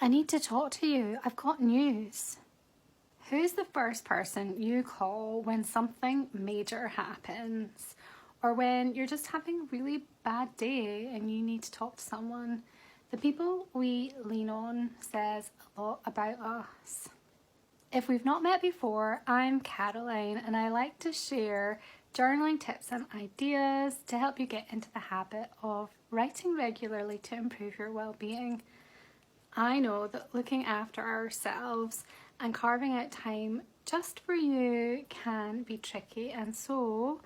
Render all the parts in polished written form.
I need to talk to you. I've got news. Who's the first person you call when something major happens, or when you're just having a really bad day and you need to talk to someone? The people we lean on says a lot about us. If we've not met before, I'm Caroline and I like to share journaling tips and ideas to help you get into the habit of writing regularly to improve your well-being. I know that looking after ourselves and carving out time just for you can be tricky, and so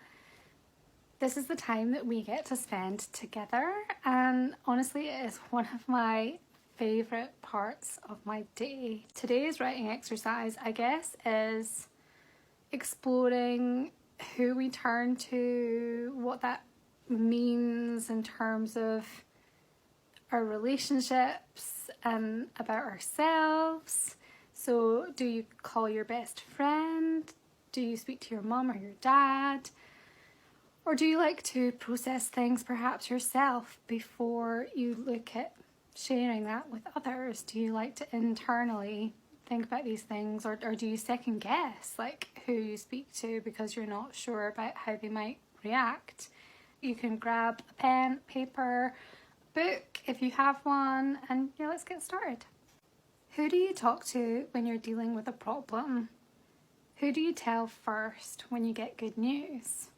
this is the time that we get to spend together, and honestly it is one of my favourite parts of my day. Today's writing exercise, I guess, is exploring who we turn to, what that means in terms of our relationships and about ourselves. So do you call your best friend? Do you speak to your mum or your dad? Or do you like to process things perhaps yourself before you look at sharing that with others? Do you like to internally think about these things, or do you second guess like who you speak to because you're not sure about how they might react? You can grab a pen, paper, book if you have one, and yeah, let's get started. Who do you talk to when you're dealing with a problem? Who do you tell first when you get good news?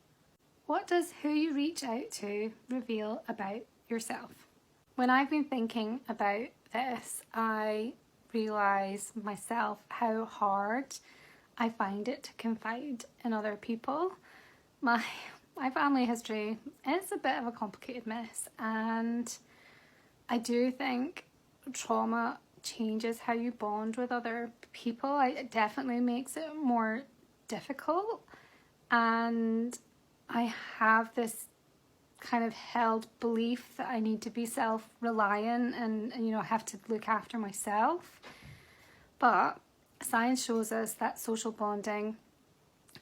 What does who you reach out to reveal about yourself? When I've been thinking about this, I realise myself how hard I find it to confide in other people. My family history is a bit of a complicated mess, and I do think trauma changes how you bond with other people. It definitely makes it more difficult, and I have this kind of held belief that I need to be self-reliant and I have to look after myself. But science shows us that social bonding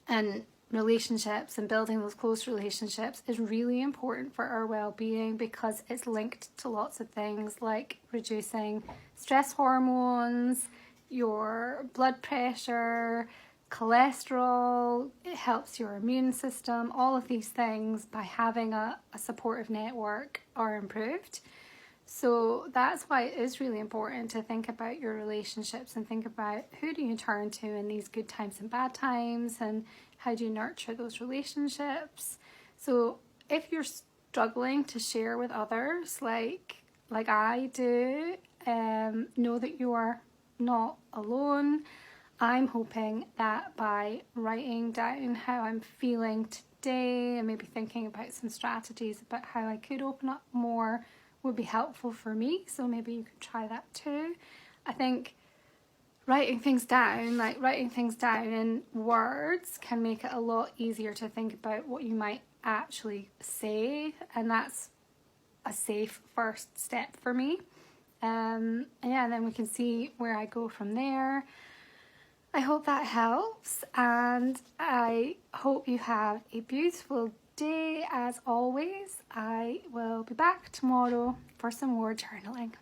and relationships and building those close relationships is really important for our well-being, because it's linked to lots of things like reducing stress hormones, your blood pressure, cholesterol. It helps your immune system. All of these things, by having a supportive network, are improved. So that's why it is really important to think about your relationships and think about who do you turn to in these good times and bad times, and how do you nurture those relationships. So if you're struggling to share with others like I do, know that you are not alone. I'm hoping that by writing down how I'm feeling today and maybe thinking about some strategies about how I could open up more would be helpful for me. So maybe you could try that too. I think writing things down in words can make it a lot easier to think about what you might actually say, and that's a safe first step for me. And then we can see where I go from there. I hope that helps, and I hope you have a beautiful day. As always, I will be back tomorrow for some more journaling.